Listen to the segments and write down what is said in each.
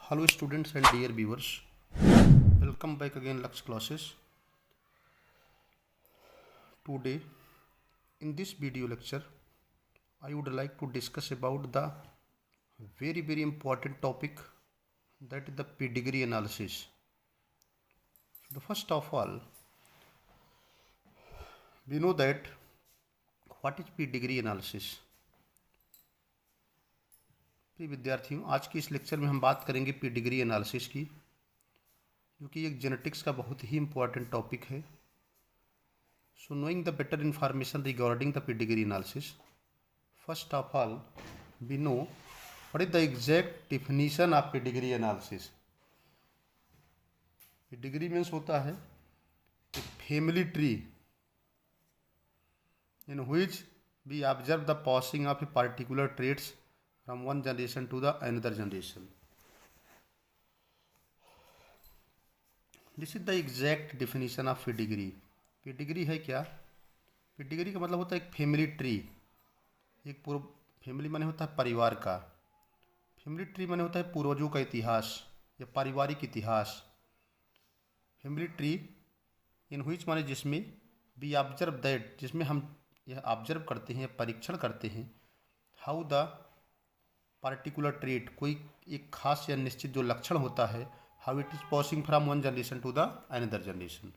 Hello students and dear viewers, welcome back again Lux classes. Today in this video lecture I would like to discuss about the very important topic, that is the pedigree analysis. So first of all, we know that what is pedigree analysis. प्रिय विद्यार्थियों, आज की इस lecture में हम बात करेंगे pedigree analysis की, जो कि एक जेनेटिक्स का बहुत ही इम्पोर्टेंट टॉपिक है. So knowing the better information regarding the pedigree analysis, first of all we know what is the exact definition of pedigree analysis. Pedigree means होता है एक family tree in which we observe the passing of a particular traits from one generation to the another generation. This is the exact definition of pedigree. Pedigree है क्या? Pedigree का मतलब होता है एक फैमिली ट्री. एक पूर्व फैमिली माने होता है परिवार का. फैमिली ट्री माने होता है पूर्वजों का इतिहास या पारिवारिक इतिहास. फैमिली ट्री इन व्हिच माने जिसमें वी ऑब्जर्व दैट, जिसमें हम यह ऑब्जर्व करते हैं, परीक्षण करते हैं, हाउ द पार्टिकुलर ट्रेट, कोई एक खास या निश्चित जो लक्षण होता है, how it is passing from one generation to the another generation.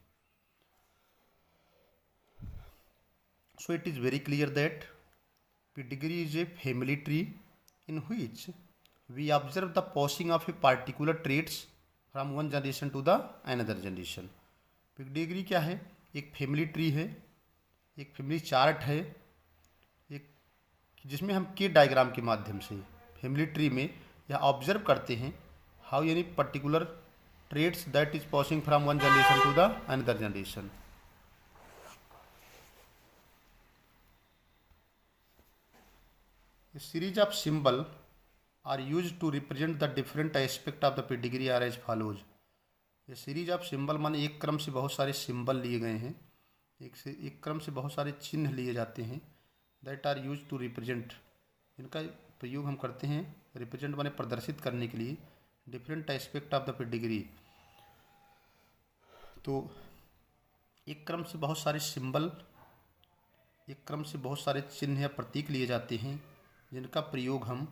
So it is very clear that pedigree is a family tree in which we observe the passing of a particular traits from one generation to the another generation. pedigree क्या है? एक family tree है, एक family chart है, एक जिसमें हम के डायग्राम के माध्यम से फैमिली ट्री में यह ऑब्जर्व करते हैं हाउ यानी particular traits that is passing from one generation to the another generation. A series of symbol are used to represent the different aspect of the pedigree are as follows. ये series of symbol माने एक क्रम से बहुत सारे symbol लिए गए हैं, एक क्रम से बहुत सारे चिन्ह लिए जाते हैं, that are use to represent, इनका प्रयोग हम करते हैं रिप्रेजेंट माने प्रदर्शित करने के लिए different aspect of the pedigree. तो एक क्रम से बहुत सारे सिंबल, एक क्रम से बहुत सारे चिन्ह या प्रतीक लिए जाते हैं, जिनका प्रयोग हम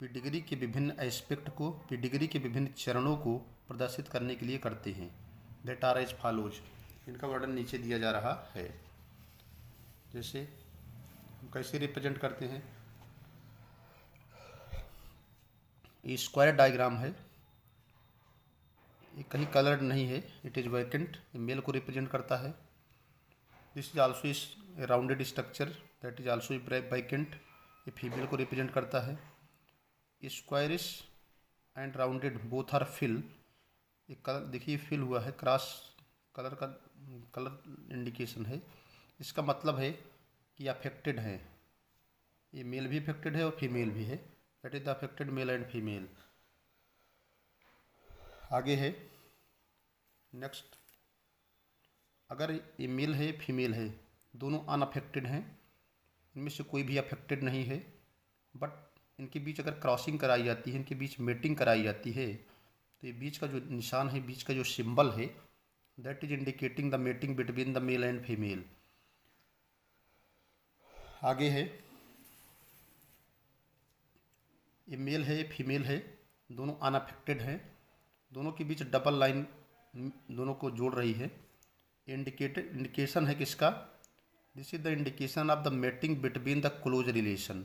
पेडिग्री के विभिन्न एस्पेक्ट को, पेडिग्री के विभिन्न चरणों को प्रदर्शित करने के लिए करते हैं. That are as follows. इनका वर्णन नीचे दिया जा रहा है. जैसे हम कैसे रिप्रेजेंट करते हैं. ये स्क्वायर डायग्राम है, ये कहीं कलर्ड नहीं है, इट इज़ वैकेंट. ये मेल को रिप्रेजेंट करता है. This is also is rounded structure that is also vacant. ये फीमेल को रिप्रेजेंट करता है. Squarish and rounded both are fill. ये कलर देखिए फिल हुआ है, क्रॉस कलर का कलर इंडिकेशन है. इसका मतलब है कि अफेक्टेड है. ये मेल भी अफेक्टेड है और फीमेल भी है. That is the affected male and female. आगे है नेक्स्ट, अगर ये मेल है फीमेल है, दोनों अनअफेक्टेड हैं, इनमें से कोई भी अफेक्टेड नहीं है, बट इनके बीच अगर क्रॉसिंग कराई जाती है, इनके बीच मेटिंग कराई जाती है, तो ये बीच का जो निशान है, बीच का जो सिंबल है, that is indicating the mating between the male and female. आगे है ये मेल है, फीमेल है, दोनों अनअफेक्टेड हैं, दोनों के बीच डबल लाइन दोनों को जोड़ रही है. इंडिकेशन है किसका? This is the indication of the mating between the close relation.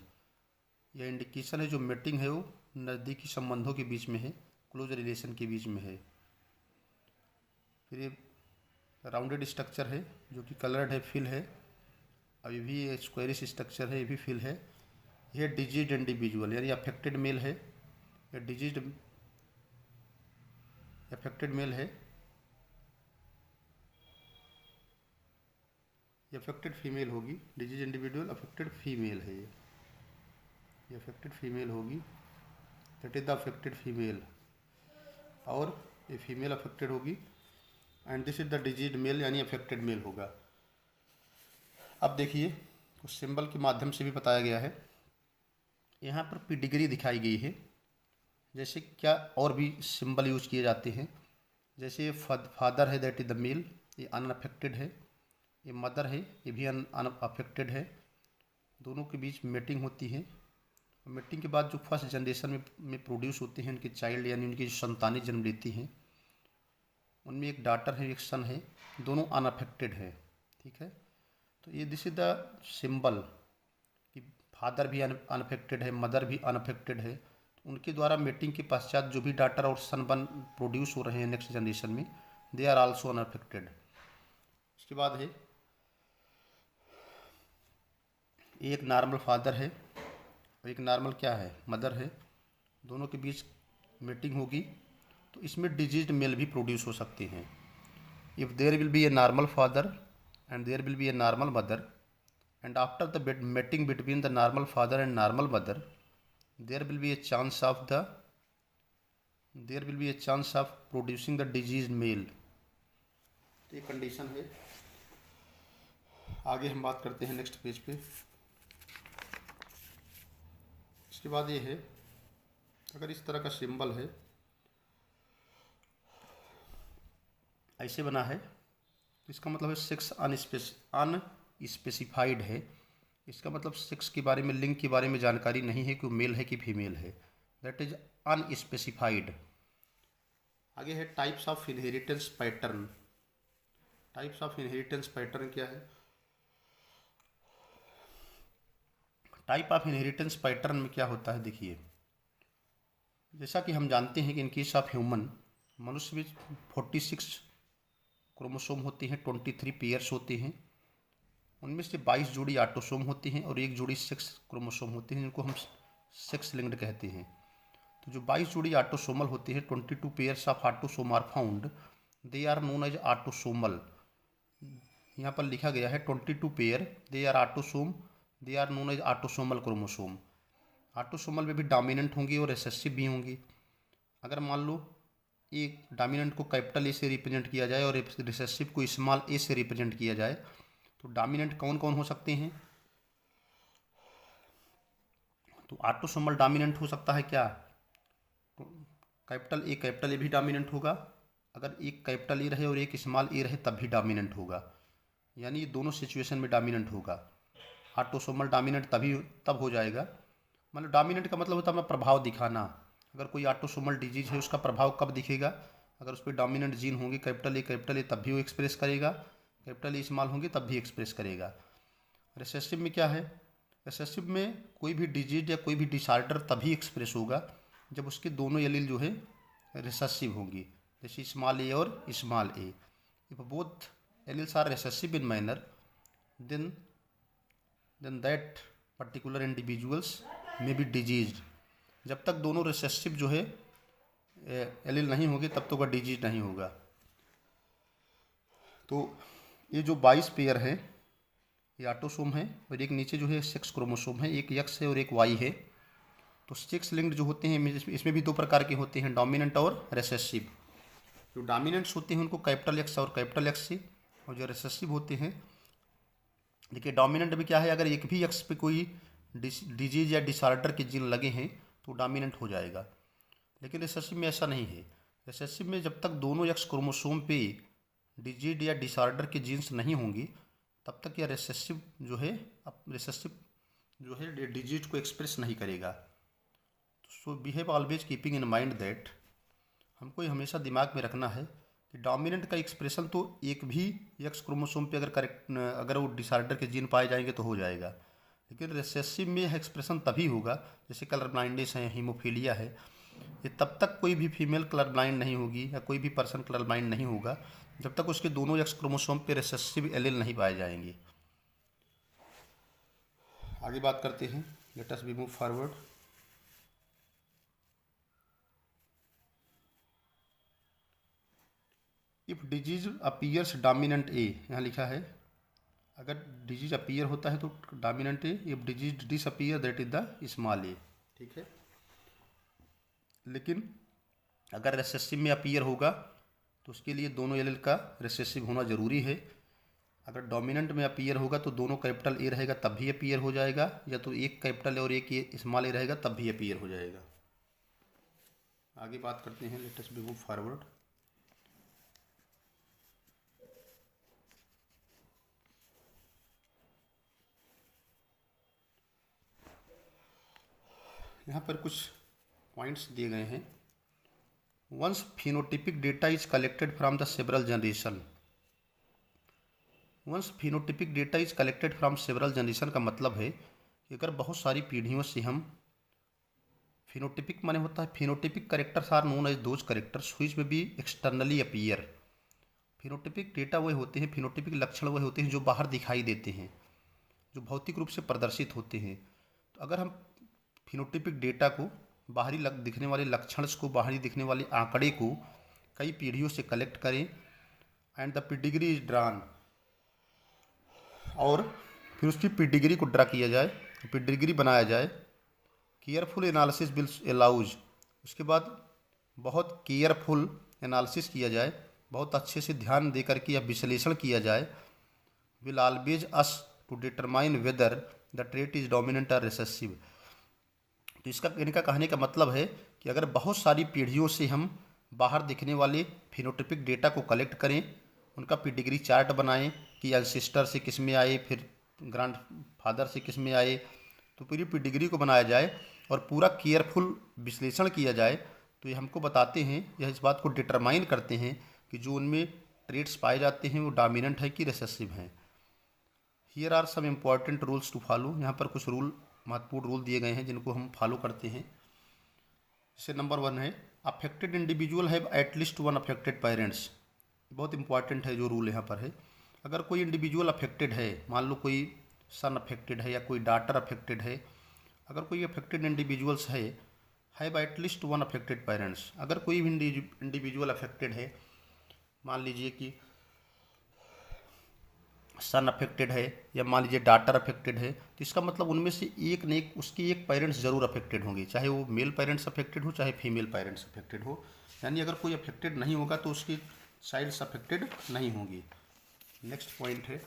यह इंडिकेशन है जो मेटिंग है वो नज़दीकी संबंधों के बीच में है, क्लोज रिलेशन के बीच में है. फिर ये राउंडेड स्ट्रक्चर है जो कि कलर्ड है, फिल है. अभी भी ये स्क्वायरिश स्ट्रक्चर है, ये भी फिल है. यह डिजीज इंडिविजुअल यानी अफेक्टेड मेल है, या डिजीज अफेक्टेड मेल है, ये अफेक्टेड फीमेल होगी. डिजीज इंडिविजुअल अफेक्टेड फीमेल है, ये अफेक्टेड फीमेल होगी. That is the affected female. और ये फीमेल अफेक्टेड होगी and this is the disease male यानी अफेक्टेड मेल होगा. अब देखिए कुछ सिंबल के माध्यम से भी बताया गया है. यहाँ पर पेडिग्री दिखाई गई है, जैसे क्या और भी सिंबल यूज किए जाते हैं, जैसे फादर है दैट इज द मेल, ये अनअफेक्टेड है। ये मदर है, ये भी अनअफेक्टेड है। दोनों के बीच मेटिंग होती है। मेटिंग के बाद जो फर्स्ट जनरेशन में प्रोड्यूस होते हैं उनके चाइल्ड, यानी उनकी जो संतानें जन्म लेती हैं, उनमें एक डॉटर है, एक सन है, दोनों अनअफेक्टेड है। ठीक है, तो ये दिस इज द सिंबल कि फादर भी अनअफेक्टेड है, मदर भी अनअफेक्टेड है। उनके द्वारा मेटिंग के पश्चात जो भी डॉटर और सन बन प्रोड्यूस हो रहे हैं नेक्स्ट जनरेशन में, दे आर आल्सो अनअफेक्टेड। उसके बाद है एक नॉर्मल फादर है और एक नॉर्मल क्या है, मदर है। दोनों के बीच मेटिंग होगी तो इसमें डिजीज्ड मेल भी प्रोड्यूस हो सकते हैं। If there will be a normal father and there will be a normal mother and after the mating between the normal father and normal mother there will be a chance of producing the diseased male। तो ये condition है। आगे हम बात करते हैं next page पे। इसके बाद ये है, अगर इस तरह का सिंबल है, ऐसे बना है, तो इसका मतलब है सेक्स अनस्पेसिफाइड है। इसका मतलब सेक्स के बारे में, लिंग के बारे में जानकारी नहीं है कि वो मेल है कि फीमेल है, दैट इज अनस्पेसिफाइड। आगे है types of inheritance pattern. Types of inheritance pattern क्या है? टाइप ऑफ इनहेरिटेंस पैटर्न में क्या होता है, देखिए, जैसा कि हम जानते हैं कि इन केस ऑफ ह्यूमन, मनुष्य में 46 क्रोमोसोम होते हैं, 23 पेयर्स होते हैं। उनमें से 22 जोड़ी ऑटोसोम होती हैं और एक जोड़ी सेक्स क्रोमोसोम होते हैं, जिनको हम सेक्स लिंक्ड कहते हैं। तो जो 22 जोड़ी ऑटोसोमल होते हैं, 22 pairs of autosome are found, they are known as autosomal. यहाँ पर लिखा गया है 22 pair, they are autosome, they are known as autosomal chromosome. Autosomal में भी डोमिनेंट होंगी और रिसेसिव भी होंगी। अगर मान लो एक डोमिनेंट को कैपिटल ए से रिप्रेजेंट किया जाए और रिसेसिव को स्मॉल ए से रिप्रेजेंट किया जाए, तो डोमिनेंट कौन कौन हो सकते हैं? तो ऑटोसोमल डोमिनेंट हो सकता है क्या? तो कैपिटल ए भी डोमिनेंट होगा। अगर एक कैपिटल ए रहे और एक स्मॉल ए रहे तब भी डोमिनेंट होगा, यानी ये दोनों सिचुएशन में डोमिनेंट होगा। ऑटोसोमल डोमिनेंट तब हो जाएगा, मतलब डोमिनेंट का मतलब होता है प्रभाव दिखाना। अगर कोई ऑटोसोमल डिजीज है, उसका प्रभाव कब दिखेगा? अगर उस पर डोमिनेंट जीन होंगे, कैपिटल ए तब भी वो एक्सप्रेस करेगा, कैपिटल ए स्मॉल होंगे तब भी एक्सप्रेस करेगा। रिसेसिव में क्या है? रिसेसिव में कोई भी डिजीज या कोई भी डिसऑर्डर तभी एक्सप्रेस होगा जब उसके दोनों एलील जो है रिसेसिव होंगी, जैसे स्मॉल ए और small a. If both alleles are recessive in manner, then that particular individuals में बी डिजीज्ड। जब तक दोनों रिसेसिव जो है एलील नहीं होगी तब तक वह डिजीज नहीं होगा। तो ये जो 22 पेयर है, ये ऑटोसोम है और एक नीचे जो है सेक्स क्रोमोसोम है, एक एक्स है और एक वाई है। तो सेक्स लिंक्ड जो होते हैं इसमें भी दो प्रकार के होते हैं, डोमिनेंट और रिसेसिव। जो डोमिनेंट्स होते हैं उनको कैपिटल एक्स और कैपिटल एक्स से, और जो रिसेसिव होते हैं, देखिए डोमिनेंट में क्या है, अगर एक भी एक्स पे कोई डिजीज या डिसऑर्डर के जीन लगे हैं तो डोमिनेंट हो जाएगा। लेकिन रिसेसिव में ऐसा नहीं है। रिसेसिव में जब तक दोनों एक्स क्रोमोसोम पे डिजीज या डिसऑर्डर के जीन्स नहीं होंगी तब तक यह रिसेसिव जो है डिजीज को एक्सप्रेस नहीं करेगा। So we have always keeping in mind that, हमको हमेशा दिमाग में रखना है कि डोमिनेंट का एक्सप्रेशन तो एक भी एक्स क्रोमोसोम पे अगर वो डिसऑर्डर के जीन पाए जाएंगे तो हो जाएगा, लेकिन रिसेसिव में यह एक्सप्रेशन तभी होगा, जैसे कलर ब्लाइंडनेस है, हीमोफीलिया है, ये तब तक कोई भी फीमेल कलर ब्लाइंड नहीं होगी या कोई भी पर्सन कलर ब्लाइंड नहीं होगा जब तक उसके दोनों एक्स क्रोमोसोम पे रिसेसिव एलील नहीं पाए जाएंगे। आगे बात करते हैं, let us be move forward. If disease appears dominant A, यहाँ लिखा है अगर डिजीज अपीयर होता है तो dominant A, if disease disappear that is the small A. ठीक है, लेकिन अगर रिसेसिव में अपीयर होगा तो उसके लिए दोनों एलील का रिसेसिव होना जरूरी है। अगर डोमिनेंट में अपीयर होगा तो दोनों कैपिटल ए रहेगा तब भी अपीयर हो जाएगा, या तो एक कैपिटल और एक स्मॉल ए रहेगा तब भी अपीयर हो जाएगा। आगे बात करते हैं, लेट अस मूव फॉरवर्ड। यहाँ पर कुछ पॉइंट्स दिए गए हैं। Once phenotypic data is collected from the several generation. Once phenotypic data is collected from several generation का मतलब है कि अगर बहुत सारी पीढ़ियों से हम फिनोटिपिक माने होता है, phenotypic characters are known as those characters which may be externally appear. Phenotypic data वह होते हैं, फिनोटिपिक लक्षण वह होते हैं जो बाहर दिखाई देते हैं, जो भौतिक रूप से प्रदर्शित होते हैं। तो अगर हम फिनोटिपिक डेटा को, बाहरी दिखने वाले लक्षण को, बाहरी दिखने वाले आंकड़े को कई पीढ़ियों से कलेक्ट करें and the pedigree is drawn, और फिर उसकी पेडिग्री को ड्रा किया जाए, पेडिग्री बनाया जाए, केयरफुल एनालिसिस विल अलाउज, उसके बाद बहुत केयरफुल एनालिसिस किया जाए, बहुत अच्छे से ध्यान दे करके या विश्लेषण किया जाए, will always us to determine whether the trait is dominant और रिसेसिव। तो इनका कहने का मतलब है कि अगर बहुत सारी पीढ़ियों से हम बाहर दिखने वाले फिनोटिपिक डेटा को कलेक्ट करें, उनका पेडिग्री चार्ट बनाएं कि एंसेस्टर से किस में आए, फिर ग्रैंड फादर से किस में आए, तो पूरी पेडिग्री को बनाया जाए और पूरा केयरफुल विश्लेषण किया जाए। तो ये हमको बताते हैं, यह इस बात को डिटरमाइन करते हैं कि जो उनमें ट्रेट्स पाए जाते हैं वो डोमिनेंट है कि रिसेसिव हैं। Here are some important rules to follow. यहाँ पर कुछ महत्वपूर्ण रूल दिए गए हैं जिनको हम फॉलो करते हैं। जैसे नंबर 1 है, affected individual have at least one affected parents. बहुत इंपॉर्टेंट है जो रूल यहाँ पर है। अगर कोई इंडिविजुअल अफेक्टेड है, मान लो कोई सन अफेक्टेड है या कोई डॉटर अफेक्टेड है, अगर कोई अफेक्टेड इंडिविजुअल्स है, have at least one affected parents. अगर कोई भी इंडिविजुअल अफेक्टेड है, मान लीजिए कि सन अफेक्टेड है या मान लीजिए डॉटर अफेक्टेड है, तो इसका मतलब उनमें से एक ने उसकी एक पेरेंट्स जरूर अफेक्टेड होंगे, चाहे वो मेल पेरेंट्स अफेक्टेड हो चाहे फीमेल पेरेंट्स अफेक्टेड हो। यानी अगर कोई अफेक्टेड नहीं होगा तो उसकी चाइल्ड्स अफेक्टेड नहीं होंगी। नेक्स्ट पॉइंट है,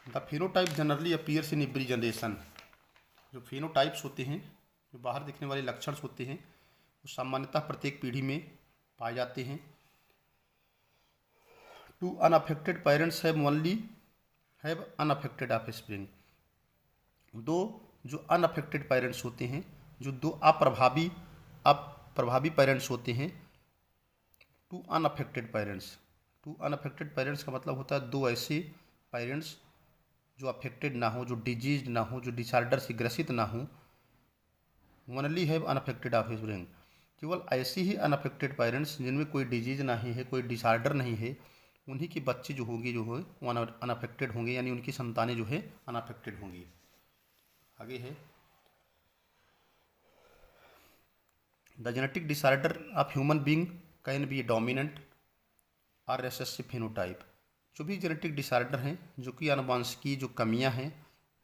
the phenotype generally appears in every generation. जो फिनोटाइप्स होते हैं, जो बाहर दिखने वाले लक्षण होते हैं, वो सामान्यतः प्रत्येक पीढ़ी में पाए जाते हैं। Two unaffected parents have unaffected offspring. दो जो अनअफेक्टेड पेरेंट्स होते हैं, जो दो अप्रभावी पेरेंट्स होते हैं, टू अनअफेक्टेड पेरेंट्स का मतलब होता है दो ऐसे पेरेंट्स जो अफेक्टेड ना हो, जो डिजीज ना हो, जो डिसऑर्डर से ग्रसित ना हो। Only have unaffected offspring. केवल ऐसे ही अनअफेक्टेड पेरेंट्स जिनमें कोई डिजीज नहीं है, कोई डिसऑर्डर नहीं है, उन्हीं के बच्चे जो होंगे, जो है वो अनअफेक्टेड होंगे, यानी उनकी संतानें जो है अनअफेक्टेड होंगी। आगे है, the genetic disorder of human being can be dominant और रिसेसिव फिनोटाइप। जो भी जेनेटिक डिसऑर्डर हैं, जो कि आनुवंशिकी जो कमियां हैं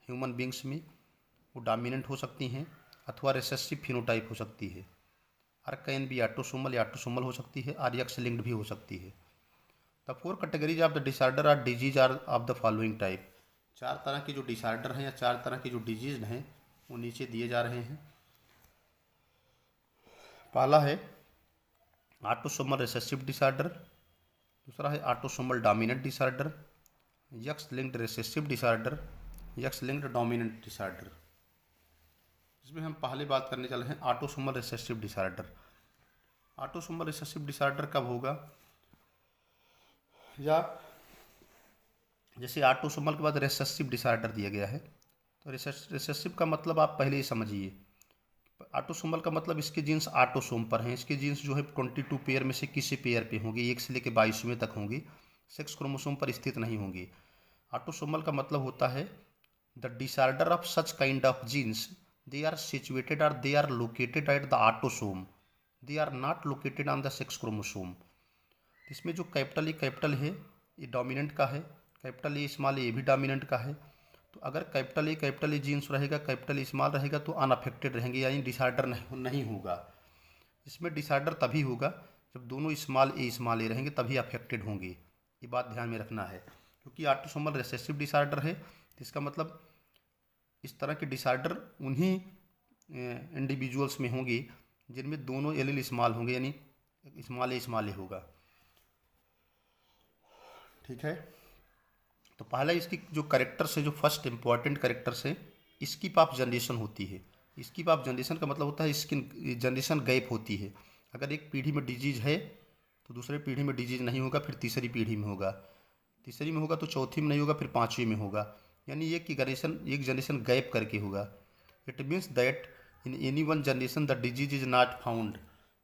ह्यूमन बींग्स में, वो डोमिनेंट हो सकती हैं अथवा रिसेसिव फिनोटाइप हो सकती है। और कैन बी ऑटोसोमल या ऑटोसोमल हो सकती है, और एक्स लिंक्ड भी हो सकती है। The 4 categories of the disorder are disease are of the following type. 4 तरह के जो डिसऑर्डर हैं या 4 तरह के जो डिजीज हैं वो नीचे दिए जा रहे हैं। पहला है ऑटोसोमल रिसेसिव डिसऑर्डर, दूसरा है autosomal dominant disorder, x linked recessive disorder, x linked dominant disorder. इसमें हम पहले बात करने चले हैं autosomal recessive disorder. Autosomal recessive disorder कब होगा, या जैसे ऑटोसोमल के बाद रिसेसिव डिसऑर्डर दिया गया है, तो रिसेसिव का मतलब आप पहले ही समझिए। ऑटोसोमल का मतलब इसके जीन्स ऑटोसोम पर हैं, इसके जीन्स जो है 22 पेयर में से किसी पेयर पे होंगे, 1 से लेकर 22वें तक होंगे, सेक्स क्रोमोसोम पर स्थित नहीं होंगे। ऑटोसोमल का मतलब होता है the disorder of such kind of genes, they are situated or they are located at the autosome, they are not located on the sex chromosome। इसमें जो कैपिटल है ये डोमिनेंट का है, कैपिटल ए स्मॉल ए भी डोमिनेंट का है। तो अगर कैपिटल ए जीन्स रहेगा, कैपिटल ए स्मॉल रहेगा तो अनअफेक्टेड रहेंगे, यानी डिसऑर्डर नहीं होगा। इसमें डिसऑर्डर तभी होगा जब दोनों स्मॉल ए रहेंगे, तभी अफेक्टेड होंगे। ये बात ध्यान में रखना है। क्योंकि ऑटोसोमल रिसेसिव डिसऑर्डर है, तो इसका मतलब इस तरह के डिसऑर्डर उन्हीं इंडिविजुअल्स में होंगे जिनमें दोनों एलील स्मॉल होंगे, यानी स्मॉल ए होगा। ठीक है, तो पहला इसकी जो करेक्टर्स है, जो फर्स्ट इंपॉर्टेंट करेक्टर्स है, स्किप ऑफ जनरेशन होती है। स्किप ऑफ जनरेशन का मतलब होता है स्किन जनरेशन गैप होती है। अगर एक पीढ़ी में डिजीज है तो दूसरे पीढ़ी में डिजीज नहीं होगा, फिर तीसरी पीढ़ी में होगा, तीसरी में होगा तो चौथी में नहीं होगा, फिर पाँचवीं में होगा, यानी एक जनरेशन गैप करके होगा। It means that in any one generation the disease is not found.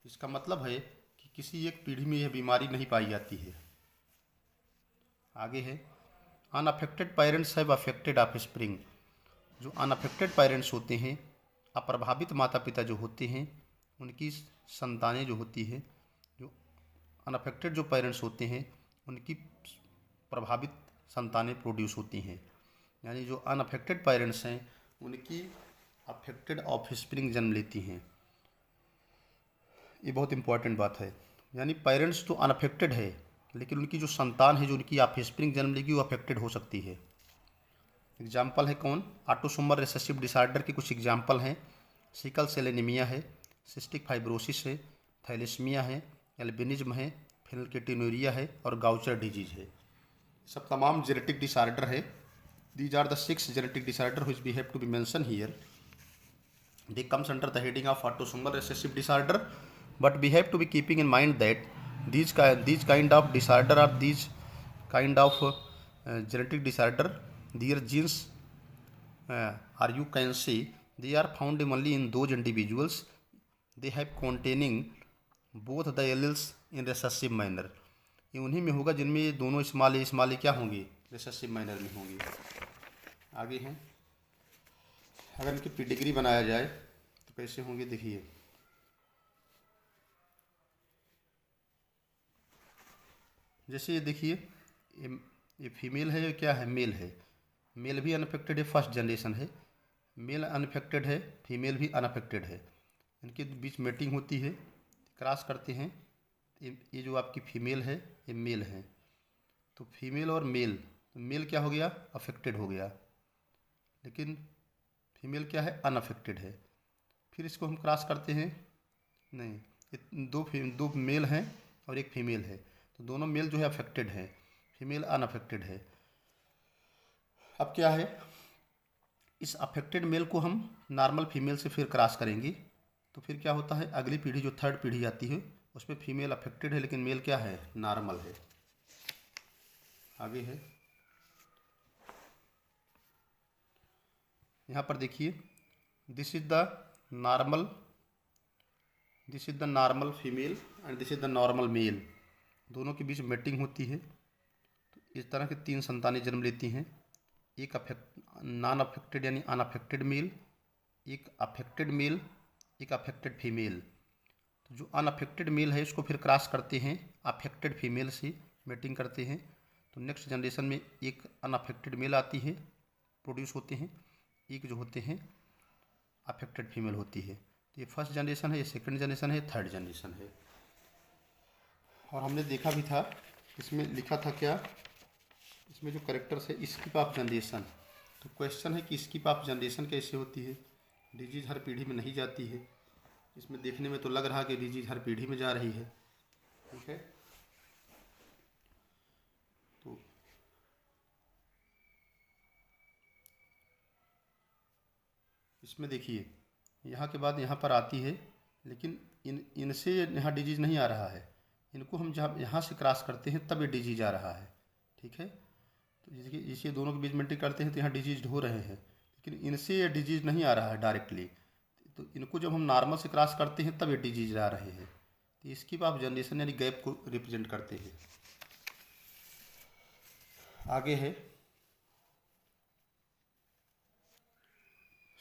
इसका मतलब है कि किसी एक पीढ़ी में यह बीमारी नहीं पाई जाती है। आगे है unaffected parents have affected offspring. जो अनअफेक्टेड पेरेंट्स होते हैं, अप्रभावित माता पिता जो होते हैं, उनकी संतानें जो होती है, जो अनअफेक्टेड जो पेरेंट्स होते हैं उनकी प्रभावित संतानें प्रोड्यूस होती हैं। यानी जो अनअफेक्टेड पेरेंट्स हैं उनकी अफेक्टेड ऑफस्प्रिंग जन्म लेती हैं। ये बहुत इंपॉर्टेंट बात है। यानी पेरेंट्स तो अनअफेक्टेड है, लेकिन उनकी जो संतान है, जो उनकी ऑफस्प्रिंग जन्म लेगी, वो अफेक्टेड हो सकती है। एग्जाम्पल है कौन? ऑटोसोमल रिसेसिव डिसऑर्डर के कुछ एग्जाम्पल हैं। सिकल सेल एनीमिया है, सिस्टिक फाइब्रोसिस है, थैलेसीमिया है, एल्बिनिज्म है, फेनिलकेटोनुरिया है और गाउचर डिजीज है। सब तमाम जेनेटिक डिसऑर्डर है। These are the 6 genetic disorder which we have to be mention here. They comes under the heading of autosomal recessive disorder, but we have to be keeping in mind that these kind of disorder or these kind of genetic disorder, their genes or you can say they are found only in those individuals they have containing both the alleles in recessive manner। ये उन्हीं में होगा जिनमें ये दोनों small ए क्या होंगे, recessive manner में होंगे। आगे हैं, अगर इनकी पेडिग्री बनाया जाए तो कैसे होंगे, देखिए। जैसे ये देखिए, ये फीमेल है, ये क्या है, मेल है। मेल भी अनअफेक्टेड है, फर्स्ट जनरेशन है। मेल अनअफेक्टेड है, फीमेल भी अनअफेक्टेड है। इनके बीच मेटिंग होती है, क्रॉस करते हैं। ये जो आपकी फीमेल है, ये मेल है। तो फीमेल और मेल, तो मेल क्या हो गया, अफेक्टेड हो गया, लेकिन फीमेल क्या है, अनअफेक्टेड है। फिर इसको हम क्रॉस करते हैं, नहीं, दो मेल हैं और एक फीमेल है, तो दोनों मेल जो है अफेक्टेड है, फीमेल अनअफेक्टेड है। अब क्या है, इस अफेक्टेड मेल को हम नॉर्मल फीमेल से फिर क्रॉस करेंगे, तो फिर क्या होता है, अगली पीढ़ी जो थर्ड पीढ़ी आती है उसमें फीमेल अफेक्टेड है, लेकिन मेल क्या है, नॉर्मल है। आगे है, यहाँ पर देखिए, this is the normal female and this is the normal male. दोनों के बीच मेटिंग होती है, तो इस तरह के 3 संतानें जन्म लेती हैं। एक नॉन अफेक्टेड यानी अनअफेक्टेड मेल, एक अफेक्टेड मेल, एक अफेक्टेड फीमेल। तो जो अनअफेक्टेड मेल है इसको फिर क्रॉस करते हैं अफेक्टेड फीमेल से, मेटिंग करते हैं, तो नेक्स्ट जनरेशन में एक अनअफेक्टेड मेल आती है, प्रोड्यूस होते हैं, एक जो होते हैं अफेक्टेड फीमेल होती है। तो ये फर्स्ट जनरेशन है, ये सेकंड जनरेशन है, थर्ड जनरेशन है। और हमने देखा भी था, इसमें लिखा था क्या, इसमें जो करेक्टर्स है, स्किप ऑफ जनरेशन। तो क्वेश्चन है कि स्किप ऑफ जनरेशन कैसे होती है, डिजीज हर पीढ़ी में नहीं जाती है। इसमें देखने में तो लग रहा है कि डिजीज हर पीढ़ी में जा रही है, ठीक है। तो इसमें देखिए, यहाँ के बाद यहाँ पर आती है, लेकिन इनसे यहाँ डिजीज नहीं आ रहा है, इनको हम जहाँ यहाँ से क्रॉस करते हैं तब ये डिजीज आ रहा है, ठीक है। तो इसे दोनों के बीच मेंटेन करते हैं तो यहाँ डिजीज हो रहे हैं, लेकिन इनसे ये डिजीज नहीं आ रहा है डायरेक्टली। तो इनको जब हम नॉर्मल से क्रॉस करते हैं तब ये डिजीज आ रहे हैं। तो इसकी आप जनरेशन यानी गैप को रिप्रेजेंट करते हैं। आगे है,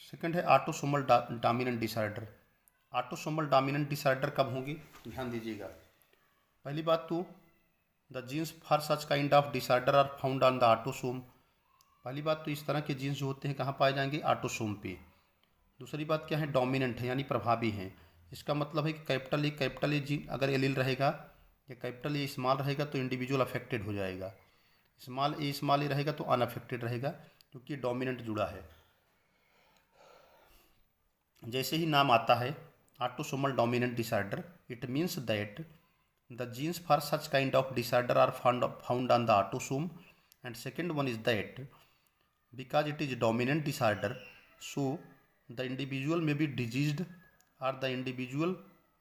सेकंड है autosomal dominant disorder. Autosomal dominant disorder कब होंगे, ध्यान दीजिएगा। पहली बात तो the genes for such kind of disorder are found on the autosome. पहली बात तो इस तरह के जीन्स जो होते हैं कहाँ पाए जाएंगे, ऑटोसोम पे। दूसरी बात क्या है, डोमिनेंट है यानी प्रभावी हैं। इसका मतलब है कि कैपिटल ए जीन अगर एलील रहेगा या कैपिटल ए स्मॉल रहेगा तो इंडिविजुअल अफेक्टेड हो जाएगा। स्मॉल ए रहेगा तो अनअफेक्टेड रहेगा क्योंकि डोमिनेंट जुड़ा है। जैसे ही नाम आता है autosomal dominant disorder, it means that the genes for such kind of disorder are found on the autosome, and second one is that because it is dominant disorder, so the individual may be diseased or the individual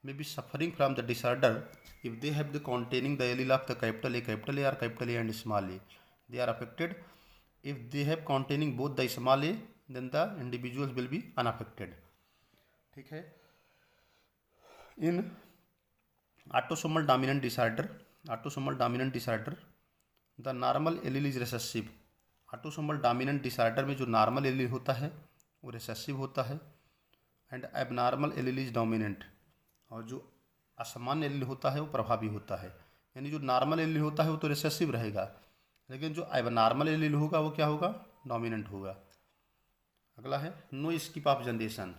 may be suffering from the disorder if they have the containing the allele of the capital A or capital A and small a, they are affected. If they have containing both the small a, then the individuals will be unaffected. ठीक है। इन autosomal dominant disorder the normal allele is recessive. Autosomal dominant disorder में जो normal allele होता है वो recessive होता है, and abnormal allele is dominant, और जो असामान्य एलील होता है वो प्रभावी होता है। यानी जो नॉर्मल एलील होता है वो तो रिसेसिव रहेगा, लेकिन जो एबनॉर्मल एलील होगा वो क्या होगा, डोमिनेंट होगा। अगला है no skip of generation,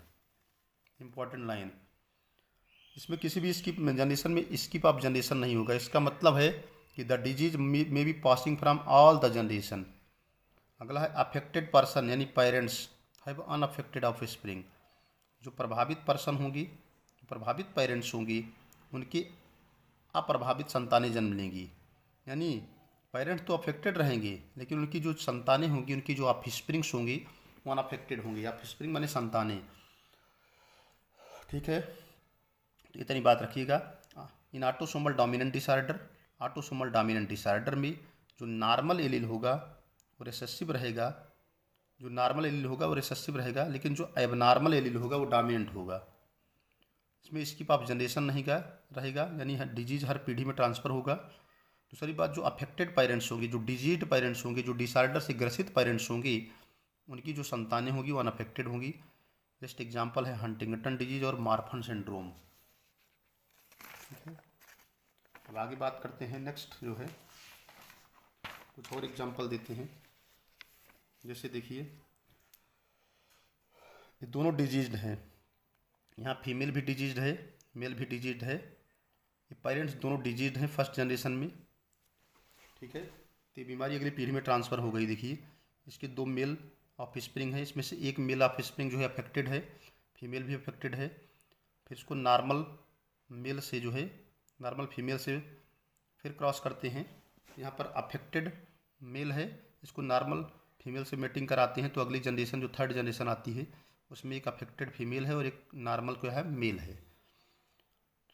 important line. इसमें किसी भी जनरेशन में स्किप ऑफ जनरेशन नहीं होगा। इसका मतलब है कि the disease may be passing from all the generation. अगला है अफेक्टेड पर्सन, यानी पेरेंट्स हैव अनअफेक्टेड ऑफस्प्रिंग। जो प्रभावित पर्सन होंगी, प्रभावित पेरेंट्स होंगी, उनकी अप्रभावित संतानें जन्म लेंगी। यानी पेरेंट्स तो अफेक्टेड रहेंगे लेकिन उनकी जो संतानें होंगी, उनकी जो ऑफस्प्रिंग्स होंगी वो अनअफेक्टेड होंगी। ऑफस्प्रिंग माने संतानें। ठीक है, तो इतनी बात रखिएगा। इन ऑटोसोमल डोमिनेंट डिसऑर्डर में जो नॉर्मल एलील होगा वो रिसेसिव रहेगा, जो नॉर्मल एलील होगा वो रिसेसिव रहेगा, लेकिन जो एबनॉर्मल एलील होगा वो डोमिनेंट होगा। इसमें स्किप ऑफ जनरेशन नहीं रहेगा, यानी डिजीज हर पीढ़ी में ट्रांसफ़र होगा। दूसरी बात, जो अफेक्टेड पेरेंट्स होंगे, जो डिजीज पेरेंट्स होंगे, जो डिसऑर्डर से ग्रसित पेरेंट्स होंगी, उनकी जो संतानें होंगी वो अनअफेक्टेड होंगी। जस्ट एग्जाम्पल है हंटिंगटन डिजीज और मार्फन सिंड्रोम। ठीक है, अब आगे बात करते हैं। नेक्स्ट जो है कुछ और एग्जाम्पल देते हैं। जैसे देखिए, ये दोनों डिजीज्ड हैं, यहाँ फीमेल भी डिजीज्ड है, मेल भी डिजीज्ड है। ये पेरेंट्स दोनों डिजीज्ड हैं फर्स्ट जनरेशन में। ठीक है, तो ये बीमारी अगली पीढ़ी में ट्रांसफ़र हो गई। देखिए, इसके दो मेल ऑफस्प्रिंग है, इसमें से एक मेल ऑफस्प्रिंग जो है अफेक्टेड है, फीमेल भी अफेक्टेड है। फिर इसको नॉर्मल मेल से जो है नॉर्मल फीमेल से फिर क्रॉस करते हैं। यहाँ पर अफेक्टेड मेल है, इसको नॉर्मल फीमेल से मेटिंग कराते हैं, तो अगली जनरेशन जो थर्ड जनरेशन आती है उसमें एक अफेक्टेड फीमेल है और एक नॉर्मल क्या है, मेल है।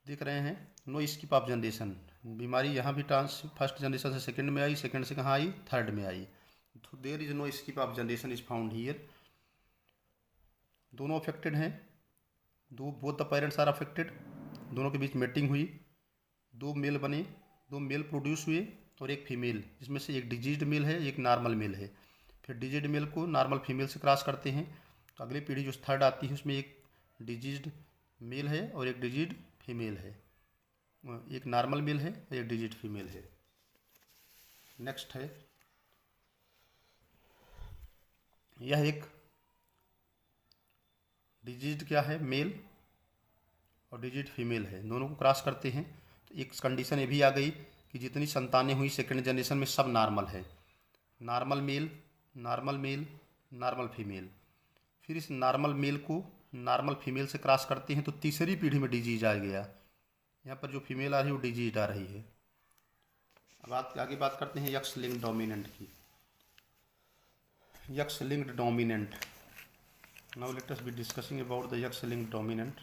देख रहे हैं, नो स्किप ऑफ जनरेशन। बीमारी यहाँ भी फर्स्ट जनरेशन से सेकंड में आई, सेकंड से कहाँ आई, थर्ड में आई। तो there is no skip of generation is found here. दोनों अफेक्टेड हैं, both the parents are affected. दोनों के बीच मेटिंग हुई, दो मेल बने, दो मेल प्रोड्यूस हुए और एक फीमेल, जिसमें से एक डिजीज्ड मेल है, एक नॉर्मल मेल है। फिर डिजीज्ड मेल को नॉर्मल फीमेल से क्रॉस करते हैं, तो अगली पीढ़ी जो थर्ड आती है उसमें एक डिजीज्ड मेल है और एक डिजीज्ड फीमेल है, एक नॉर्मल मेल है और एक डिजीज्ड फीमेल है। नेक्स्ट है, यह एक डिजीज्ड क्या है, मेल और डिजीज्ड फीमेल है, दोनों को क्रॉस करते हैं। तो एक कंडीशन ये भी आ गई कि जितनी संतानें हुई सेकंड जनरेशन में सब नॉर्मल है, normal male, normal male, normal female. फिर इस नॉर्मल मेल को नॉर्मल फीमेल से क्रॉस करते हैं तो तीसरी पीढ़ी में डिजीज आ गया। यहाँ पर जो फीमेल आ रही है वो डिजीज आ रही है। अब आगे बात करते हैं एक्स लिंक्ड डोमिनेंट की। X linked dominant, now let us be discussing about the X linked dominant.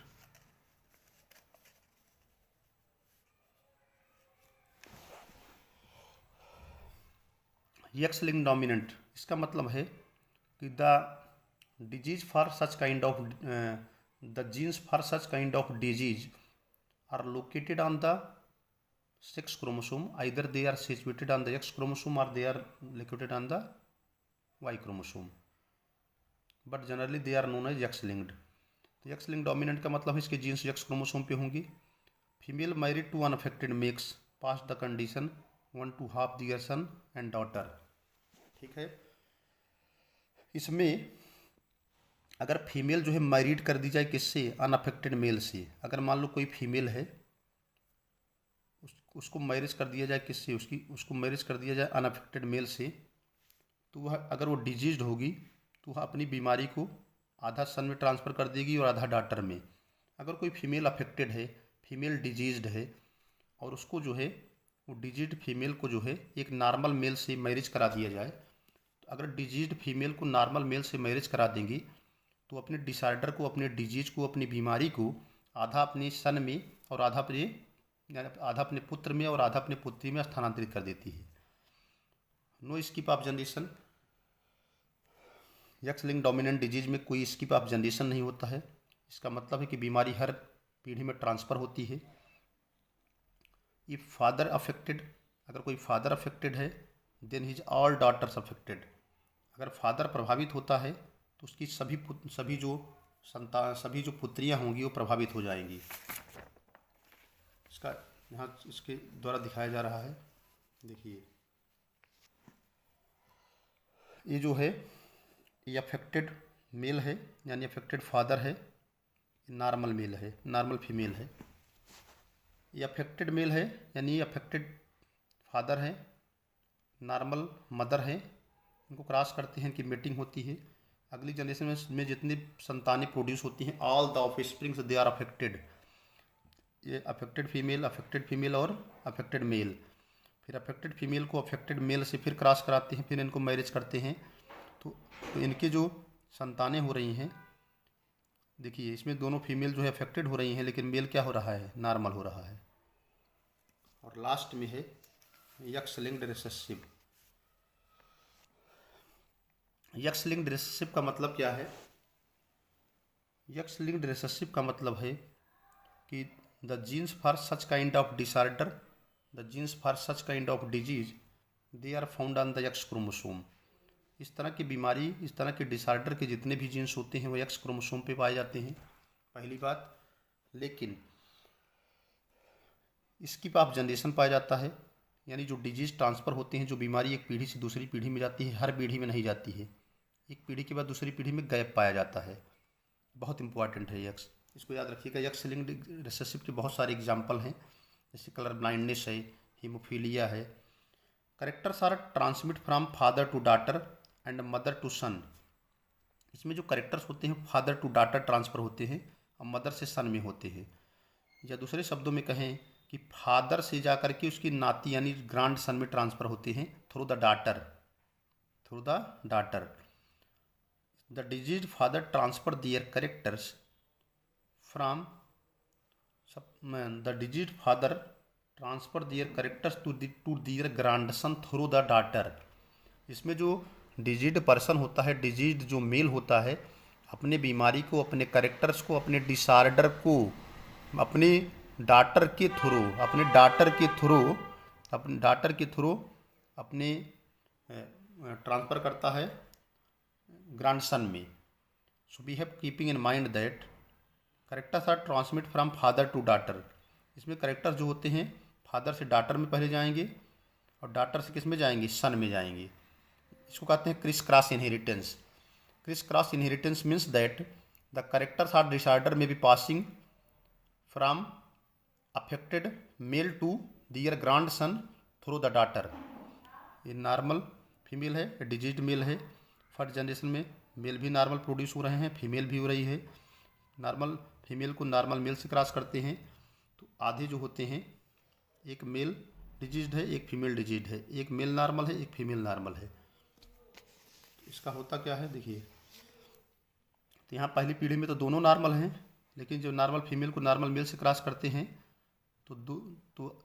X linked dominant, इसका मतलब है कि the disease for such kind of the genes for such kind of disease are located on the sex chromosome, either they are situated on the X chromosome और they are located on the Y chromosome, but generally they are known as x linked. तो X linked dominant का मतलब है इसके genes X chromosome पे होंगी। Female married to unaffected makes pass the condition 1 to half their son and daughter। ठीक है, इसमें अगर फीमेल जो है मैरिड कर दी जाए किससे, अनअफेक्टेड मेल से। अगर मान लो कोई फीमेल है, उसको मैरिज कर दिया जाए किससे, उसको मैरिज कर दिया जाए अनअफेक्टेड मेल से, तो वह अगर वो डिजीज्ड होगी तो वह अपनी बीमारी को आधा सन में ट्रांसफ़र कर देगी और आधा डॉटर में। अगर कोई फीमेल अफेक्टेड है, फीमेल डिजीज्ड है, और उसको जो है वो डिजीज्ड फीमेल को जो है एक नॉर्मल मेल से मैरिज करा दिया जाए, तो अगर डिजीज्ड फीमेल को नॉर्मल मेल से मैरिज करा देंगी तो अपने डिसऑर्डर को, अपने डिजीज को, अपनी बीमारी को आधा अपने सन में और आधा अपने पुत्र में और आधा अपने पुत्री में स्थानांतरित कर देती है। No skip of generation, X link dominant disease में कोई स्किप ऑफ जनरेशन नहीं होता है। इसका मतलब है कि बीमारी हर पीढ़ी में ट्रांसफ़र होती है। इफ फादर अफेक्टेड, अगर कोई फादर अफेक्टेड है then his all daughters affected. अगर फादर प्रभावित होता है तो उसकी सभी जो पुत्रियां होंगी वो प्रभावित हो जाएंगी। इसका यहाँ इसके द्वारा दिखाया जा रहा है, देखिए ये जो है ये अफेक्टेड मेल है, यानी अफेक्टेड फादर है, नॉर्मल मेल है, नॉर्मल फीमेल है। ये अफेक्टेड मेल है यानी अफेक्टेड फादर है, नॉर्मल मदर है। इनको क्रॉस करते हैं कि मेटिंग होती है। अगली जनरेशन में जितनी संतानें प्रोड्यूस होती हैं, all the offsprings they are affected. ये अफेक्टेड फीमेल और अफेक्टेड मेल। फिर अफेक्टेड फीमेल को अफेक्टेड मेल से फिर क्रॉस कराते हैं, फिर इनको मैरिज करते हैं। तो इनके जो संतानें हो रही हैं, देखिए इसमें दोनों फीमेल जो है अफेक्टेड हो रही हैं, लेकिन मेल क्या हो रहा है, नॉर्मल हो रहा है। और लास्ट में है x linked recessive. X linked recessive का मतलब क्या है? एक्स लिंक्ड रिसेसिव का मतलब है कि the genes for such kind of disorder, the genes for such kind of disease they are found on the X chromosome. इस तरह की बीमारी, इस तरह के डिसऑर्डर के जितने भी जीन्स होते हैं वो एक्स क्रोमोसोम पे पाए जाते हैं, पहली बात। लेकिन स्किप ऑफ जनरेशन पाया जाता है, यानी जो डिजीज ट्रांसफ़र होते हैं, जो बीमारी एक पीढ़ी से दूसरी पीढ़ी में जाती है, हर पीढ़ी में नहीं जाती है, एक पीढ़ी के बाद दूसरी पीढ़ी में गैप पाया जाता है। बहुत इंपॉर्टेंट है एक्स, इसको याद रखिएगा। एक्स लिंक्ड रिसेसिव के बहुत सारे एग्जाम्पल हैं, जैसे कलर ब्लाइंडनेस है, हीमोफीलिया है। Characters are transmit from father to daughter and mother to son. इसमें जो करेक्टर्स होते हैं फादर टू डॉटर ट्रांसफ़र होते हैं और मदर से सन में होते हैं। या दूसरे शब्दों में कहें कि फादर से जा कर के उसकी नाती यानी ग्रांड सन में ट्रांसफ़र होते हैं through the daughter, through the daughter. The disease father transfer their characters from the disease father transfer their characters to their grand sun through the daughter. इसमें जो डिजीड पर्सन होता है, डिजीड जो मेल होता है, अपने बीमारी को, अपने करेक्टर्स को, अपने डिसऑर्डर को अपने डॉटर के थ्रू, अपने डॉटर के थ्रू अपने ट्रांसफ़र करता है ग्रैंडसन में। So we have keeping in mind that characters are transmit from father to daughter. इसमें करेक्टर्स जो होते हैं फादर से डॉटर में पहले जाएंगे और डॉटर से किस में जाएंगे, सन में जाएंगे। इसको कहते हैं criss cross inheritance. Criss cross inheritance means that the characters are disorder may be passing from affected male to their grand sun through the daughter. ये नॉर्मल फीमेल है, डिजीज्ड मेल है। फर्स्ट जनरेशन में male भी normal produce हो रहे हैं, female भी हो रही है। नॉर्मल फीमेल को नॉर्मल मेल से क्रॉस करते हैं तो आधे जो होते हैं, एक मेल डिजीज्ड है, एक फीमेल डिजीज्ड है, एक मेल नॉर्मल है, एक फीमेल नॉर्मल है। इसका होता क्या है देखिए, तो यहाँ पहली पीढ़ी में तो दोनों नॉर्मल हैं, लेकिन जो नॉर्मल फीमेल को नॉर्मल मेल से क्रॉस करते हैं तो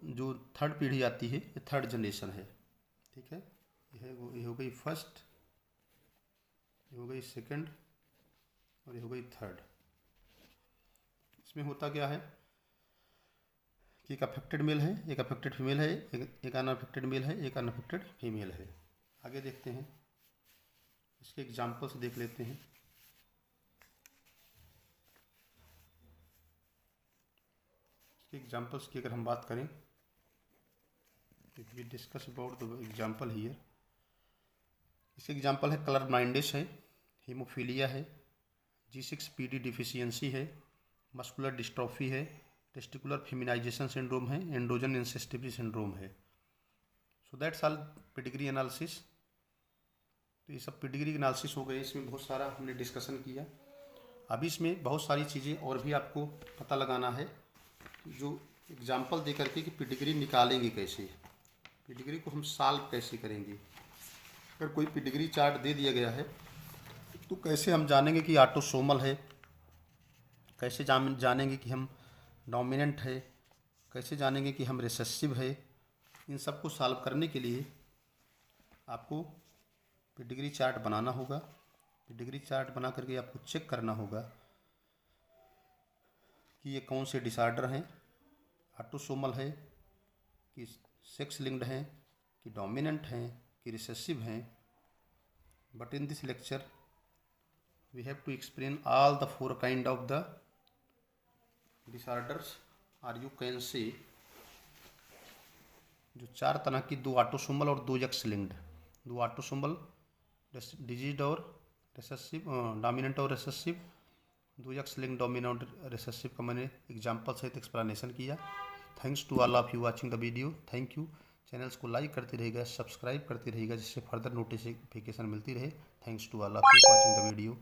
जो थर्ड पीढ़ी आती है ये थर्ड जनरेशन है। ठीक है, ये हो गई फर्स्ट, ये हो गई सेकंड और ये हो गई थर्ड। इसमें होता क्या है कि एक अफेक्टेड मेल है, एक अफेक्टेड फीमेल है, एक अनअफेक्टेड मेल है, एक अनअफेक्टेड फीमेल है। आगे देखते हैं, इसके एग्जाम्पल्स देख लेते हैं। इसके एग्जाम्पल्स की अगर हम बात करें, we discuss about the example here. इसके एग्जाम्पल है कलर ब्लाइंडनेस है, हीमोफीलिया है, G6PD डिफिशियंसी है, मस्कुलर डिस्ट्रॉफी है, टेस्टिकुलर फेमिनाइजेशन सिंड्रोम है, एंड्रोजन इंसेसिटिविटी सिंड्रोम है। So that's all pedigree analysis. तो ये सब पेडिग्री एनालिसिस हो गए, इसमें बहुत सारा हमने डिस्कशन किया। अभी इसमें बहुत सारी चीज़ें और भी आपको पता लगाना है, जो एग्जाम्पल दे करके कि पेडिग्री निकालेंगे कैसे, पेडिग्री को हम सॉल्व कैसे करेंगे। अगर कोई पेडिग्री चार्ट दे दिया गया है तो कैसे हम जानेंगे कि ऑटोसोमल है, कैसे जानेंगे कि हम डोमिनेंट है, कैसे जानेंगे कि हम रिसेसिव है। इन सब को सॉल्व करने के लिए आपको पेडिग्री चार्ट बनाना होगा। पेडिग्री चार्ट बना करके आपको चेक करना होगा कि ये कौन से डिसऑर्डर हैं, ऑटोसोमल है कि सेक्स लिंक्ड हैं कि डोमिनेंट हैं कि रिसेसिव हैं। But in this lecture we have to explain all the 4 kind of the disorders, or you can say जो 4 तरह की, 2 ऑटोसोमल और 2 एक्स लिंक्ड, 2 ऑटोसोमल डिजीज और रिसेसिव, डोमिनेंट और recessive, 2 X linked dominant recessive का मैंने example सहित explanation किया। Thanks to all of you watching the video. Thank you. Channels को लाइक करते रहिएगा, सब्सक्राइब करते रहिएगा, जिससे फर्दर नोटिफिकेशन मिलती रहे। Thanks to all of you watching the video.